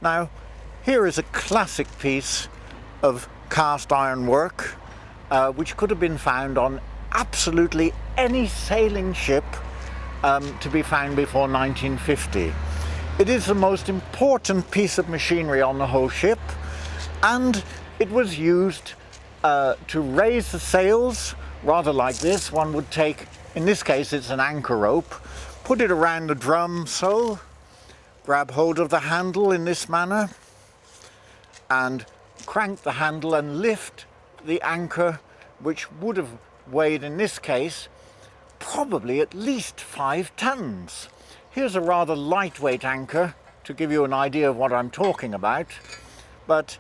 Now, here is a classic piece of cast iron work which could have been found on absolutely any sailing ship to be found before 1950. It is the most important piece of machinery on the whole ship, and it was used to raise the sails, rather like this. One would take, in this case it's an anchor rope, put it around the drum so, grab hold of the handle in this manner and crank the handle and lift the anchor, which would have weighed in this case probably at least 5 tons. Here's a rather lightweight anchor to give you an idea of what I'm talking about, but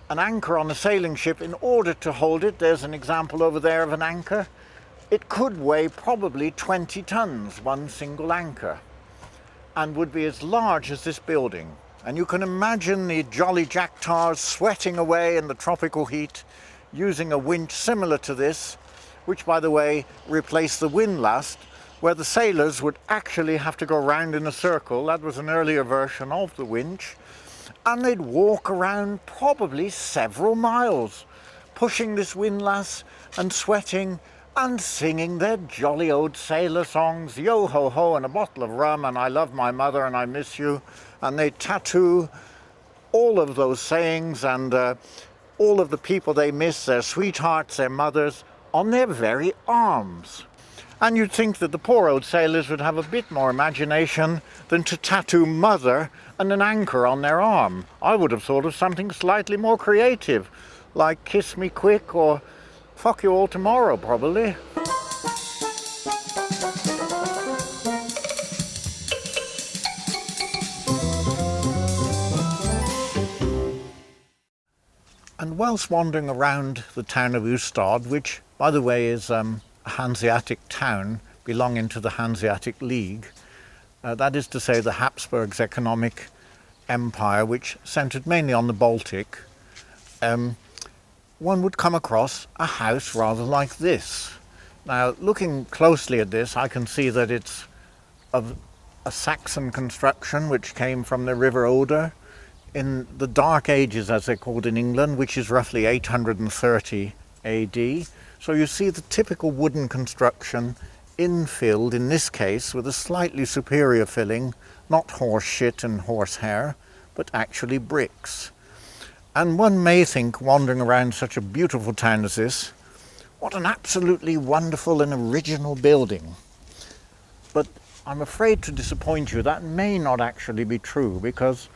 an anchor on a sailing ship, in order to hold it, there's an example over there of an anchor, it could weigh probably 20 tons, one single anchor, and would be as large as this building. And you can imagine the jolly jack tars sweating away in the tropical heat using a winch similar to this, which, by the way, replaced the windlass, where the sailors would actually have to go round in a circle. That was an earlier version of the winch. And they'd walk around probably several miles, pushing this windlass and sweating and singing their jolly old sailor songs, yo ho ho and a bottle of rum and I love my mother and I miss you. And they tattoo all of those sayings and all of the people they miss, their sweethearts, their mothers, on their very arms. And you'd think that the poor old sailors would have a bit more imagination than to tattoo mother and an anchor on their arm. I would have thought of something slightly more creative, like kiss me quick or fuck you all tomorrow, probably. And whilst wandering around the town of Ystad, which, by the way, is a Hanseatic town belonging to the Hanseatic League, that is to say the Habsburgs' economic empire, which centred mainly on the Baltic, one would come across a house rather like this. Now, looking closely at this, I can see that it's of a Saxon construction which came from the River Oder in the Dark Ages, as they're called in England, which is roughly 830 AD. So you see the typical wooden construction infilled, in this case, with a slightly superior filling, not horse shit and horse hair, but actually bricks. And one may think, wandering around such a beautiful town as this, what an absolutely wonderful and original building. But I'm afraid to disappoint you, that may not actually be true, because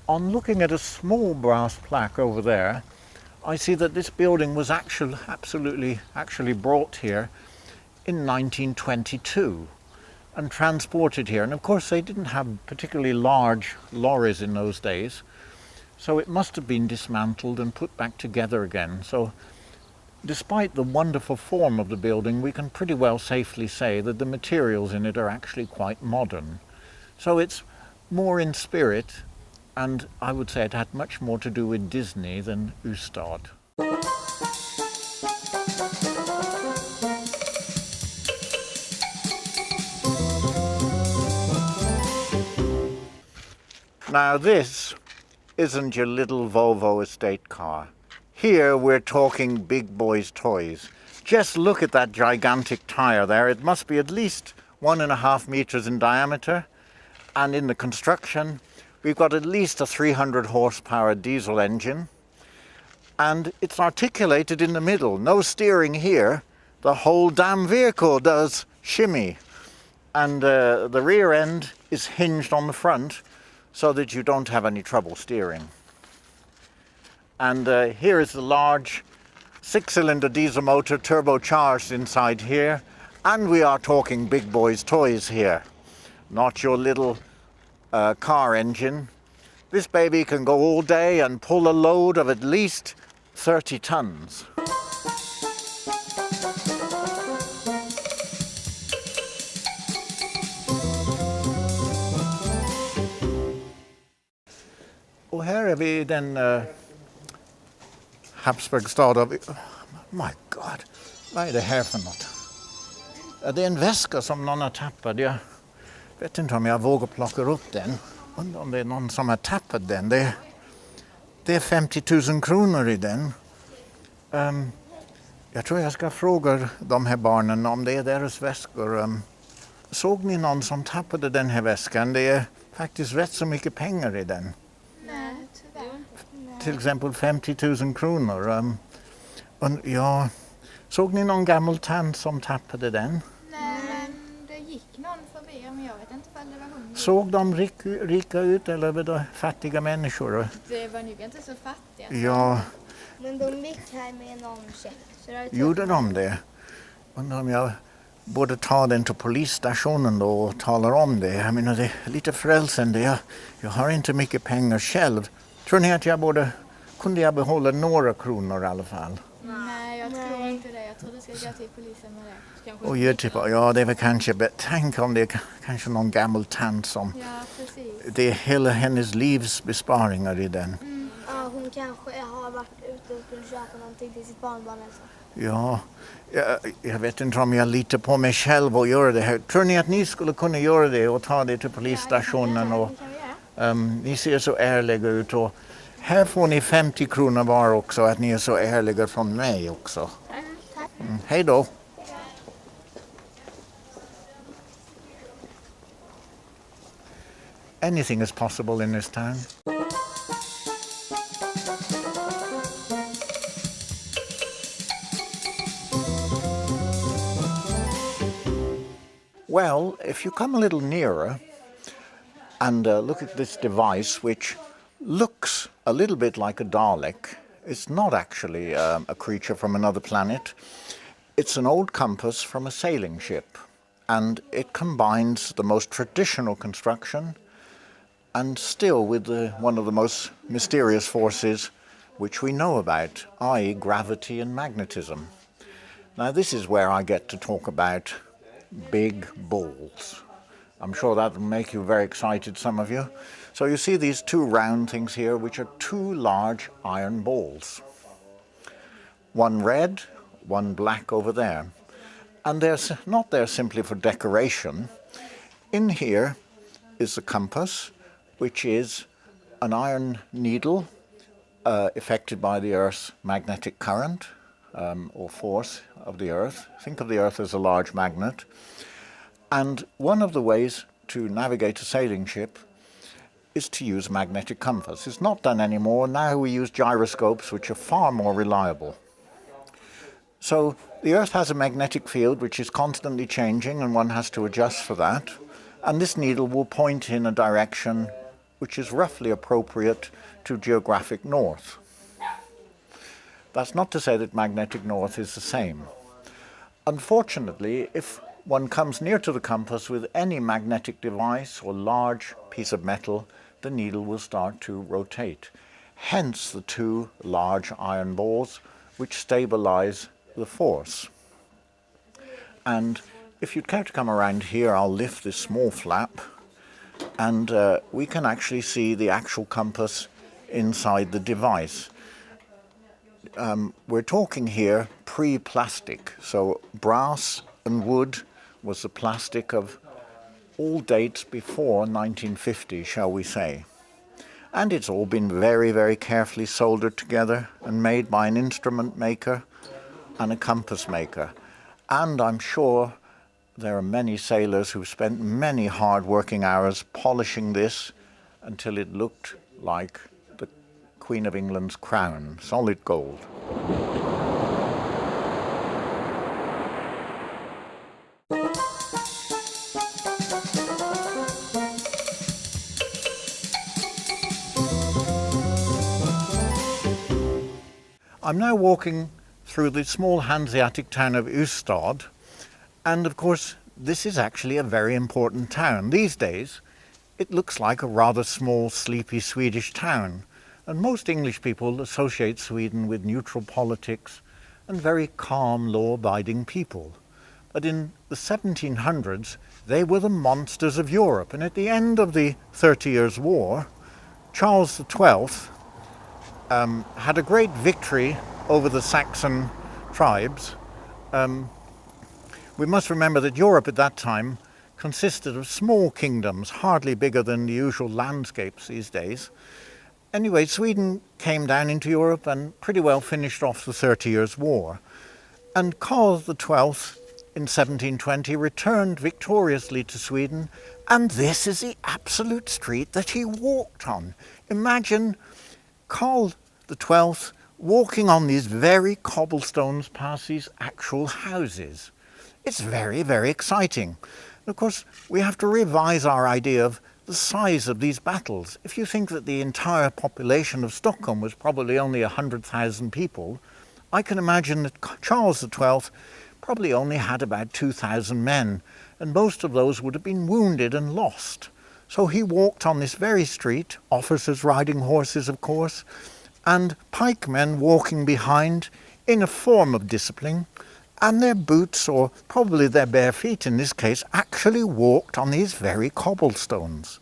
on looking at a small brass plaque over there, I see that this building was actually brought here in 1922 and transported here. And of course they didn't have particularly large lorries in those days, so it must have been dismantled and put back together again. So despite the wonderful form of the building, we can pretty well safely say that the materials in it are actually quite modern. So it's more in spirit, and I would say it had much more to do with Disney than Ystad. Now this isn't your little Volvo estate car. Here we're talking big boys' toys. Just look at that gigantic tyre there. It must be at least 1.5 meters in diameter, and in the construction we've got at least a 300 horsepower diesel engine, and it's articulated in the middle. No steering here. The whole damn vehicle does shimmy, and the rear end is hinged on the front so that you don't have any trouble steering. And here is the large 6-cylinder diesel motor turbocharged inside here, and we are talking big boys' toys here, not your little car engine. This baby can go all day and pull a load of at least 30 tons. Och här är vi i den Habsburgstad av... My God, vad är det här för något? Ja, det är en väska som någon har tappat. Jag vet inte om jag vågar plocka upp den. Undrar om det är någon som har tappat den. Det är 50 000 kronor i den. Jag tror jag ska fråga de här barnen om det är deras väskor. Såg ni någon som tappade den här väskan? Det är faktiskt rätt så mycket pengar i den. Nej, tyvärr. Till exempel 50 000 kronor. Ja, såg ni någon gammal tant som tappade den? Nej, men det gick någon förbi, men jag vet inte vad det var hon. Såg de rika ut eller var det fattiga människor? Det var nog inte så fattiga. Ja. Men de gick här med någon check. Gjorde de det? Undrar om jag borde ta den till polisstationen då och tala om det. Jag menar, det är lite frälsande. Jag har inte mycket pengar själv. Tror ni att kunde jag behålla några kronor i alla fall? Nej, jag tror inte det. Jag tror du ska gå till polisen med det. Och jag typ, ja, det är väl kanske bättre. Tänk om det är kanske någon gammal tant som... Ja, precis. Det är hela hennes livs besparingar i den. Ja, hon kanske har varit ute och skulle köpa någonting till sitt barnbarn. Alltså. Ja, jag vet inte om jag litar på mig själv och göra det här. Tror ni att ni skulle kunna göra det och ta det till polisstationen? Och, ni ser så ärliga ut och här får ni 50 kronor var också, att ni är så ärliga från mig också. Hej då! Anything is possible in this town. Well, if you come a little nearer and look at this device, which looks a little bit like a Dalek, it's not actually a creature from another planet. It's an old compass from a sailing ship, and it combines the most traditional construction and still with one of the most mysterious forces which we know about, i.e. gravity and magnetism. Now this is where I get to talk about big balls. I'm sure that will make you very excited, some of you. So you see these two round things here, which are two large iron balls. One red, one black over there. And they're not there simply for decoration. In here is the compass, which is an iron needle affected by the Earth's magnetic current or force of the Earth. Think of the Earth as a large magnet. And one of the ways to navigate a sailing ship is to use magnetic compass. It's not done anymore. Now we use gyroscopes, which are far more reliable. So the Earth has a magnetic field which is constantly changing, and one has to adjust for that. And this needle will point in a direction which is roughly appropriate to geographic north. That's not to say that magnetic north is the same. Unfortunately, if one comes near to the compass with any magnetic device or large piece of metal, the needle will start to rotate. Hence the two large iron balls which stabilize the force. And if you'd care to come around here, I'll lift this small flap, and we can actually see the actual compass inside the device. We're talking here pre-plastic, so brass and wood was the plastic of all dates before 1950, shall we say. And it's all been very, very carefully soldered together and made by an instrument maker and a compass maker. And I'm sure there are many sailors who've spent many hard working hours polishing this until it looked like the Queen of England's crown, solid gold. I'm now walking through the small Hanseatic town of Ystad, and of course this is actually a very important town. These days it looks like a rather small, sleepy Swedish town, and most English people associate Sweden with neutral politics and very calm, law-abiding people. But in the 1700s they were the monsters of Europe, and at the end of the 30 Years' War Charles XII had a great victory over the Saxon tribes. We must remember that Europe at that time consisted of small kingdoms, hardly bigger than the usual landscapes these days. Anyway, Sweden came down into Europe and pretty well finished off the 30 Years' War. And Karl XII in 1720 returned victoriously to Sweden, and this is the absolute street that he walked on. Imagine Karl XII walking on these very cobblestones past these actual houses. It's very, very exciting. Of course, we have to revise our idea of the size of these battles. If you think that the entire population of Stockholm was probably only 100,000 people, I can imagine that Charles XII probably only had about 2,000 men, and most of those would have been wounded and lost. So he walked on this very street, officers riding horses, of course, and pikemen walking behind in a form of discipline, and their boots, or probably their bare feet in this case, actually walked on these very cobblestones.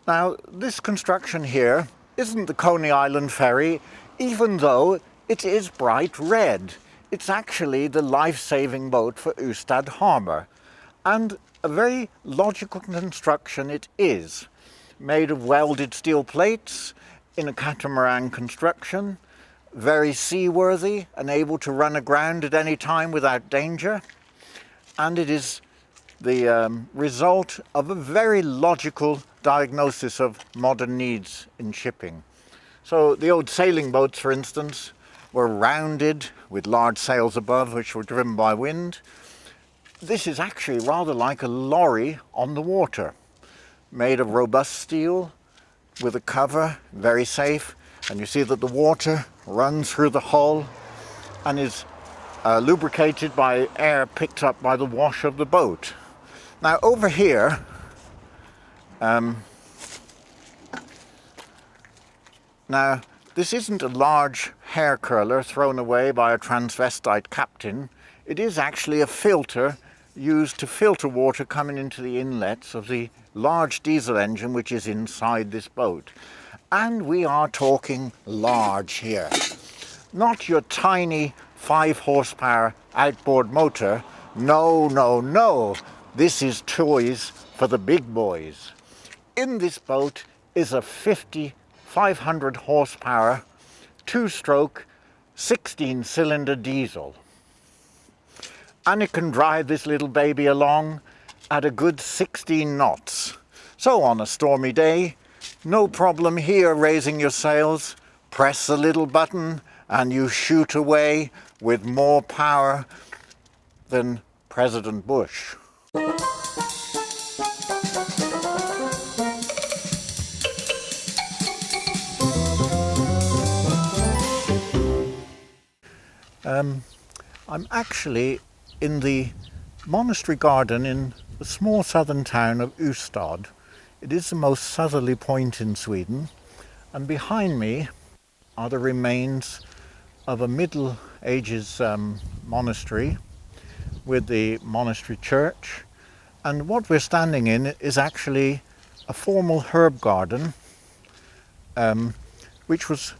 Now, this construction here isn't the Coney Island ferry, even though it is bright red. It's actually the life-saving boat for Ystad harbour, and a very logical construction it is, made of welded steel plates in a catamaran construction, very seaworthy and able to run aground at any time without danger, and it is the result of a very logical diagnosis of modern needs in shipping. So the old sailing boats, for instance, were rounded with large sails above which were driven by wind. This is actually rather like a lorry on the water, made of robust steel with a cover, very safe, and you see that the water runs through the hull and is lubricated by air picked up by the wash of the boat. Now over here, now this isn't a large hair curler thrown away by a transvestite captain. It is actually a filter used to filter water coming into the inlets of the large diesel engine which is inside this boat. And we are talking large here. Not your tiny 5 horsepower outboard motor. No, no, no. This is toys for the big boys. In this boat is a 500 horsepower, 2-stroke, 16-cylinder diesel. And it can drive this little baby along at a good 16 knots. So on a stormy day, no problem here raising your sails. Press the little button and you shoot away with more power than President Bush. I'm actually in the monastery garden in the small southern town of Ystad. It is the most southerly point in Sweden, and behind me are the remains of a Middle Ages monastery with the monastery church, and what we're standing in is actually a formal herb garden which was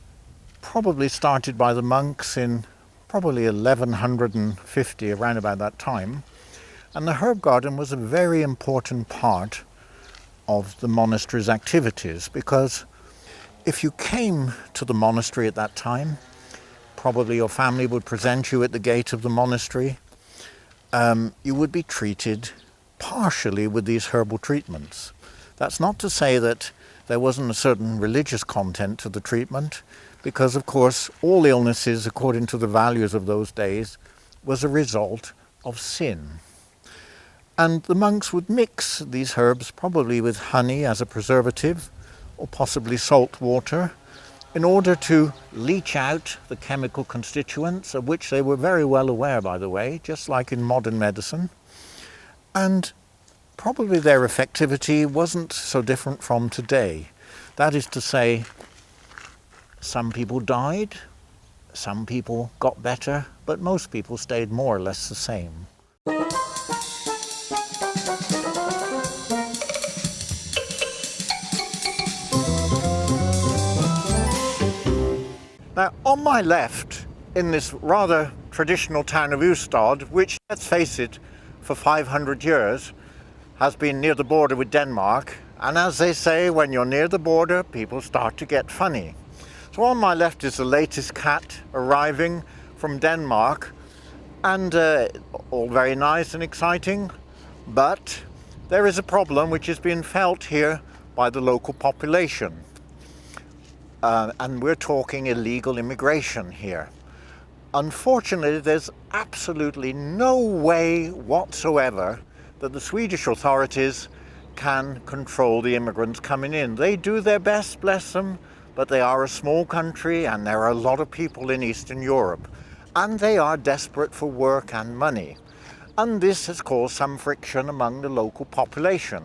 probably started by the monks in probably 1150, around about that time. And the herb garden was a very important part of the monastery's activities, because if you came to the monastery at that time, probably your family would present you at the gate of the monastery. You would be treated partially with these herbal treatments. That's not to say that there wasn't a certain religious content to the treatment, because of course all illnesses, according to the values of those days, was a result of sin. And the monks would mix these herbs probably with honey as a preservative, or possibly salt water, in order to leach out the chemical constituents, of which they were very well aware, by the way, just like in modern medicine. And probably their effectivity wasn't so different from today. That is to say, some people died, Some people got better, but most people stayed more or less the same. Now, on my left, in this rather traditional town of Ystad, which, let's face it, for 500 years has been near the border with Denmark, and as they say, when you're near the border, people start to get funny. So on my left is the latest cat arriving from Denmark, and all very nice and exciting, but there is a problem which is being felt here by the local population. And we're talking illegal immigration here. Unfortunately, there's absolutely no way whatsoever that the Swedish authorities can control the immigrants coming in. They do their best, bless them, but they are a small country and there are a lot of people in Eastern Europe. And they are desperate for work and money. And this has caused some friction among the local population.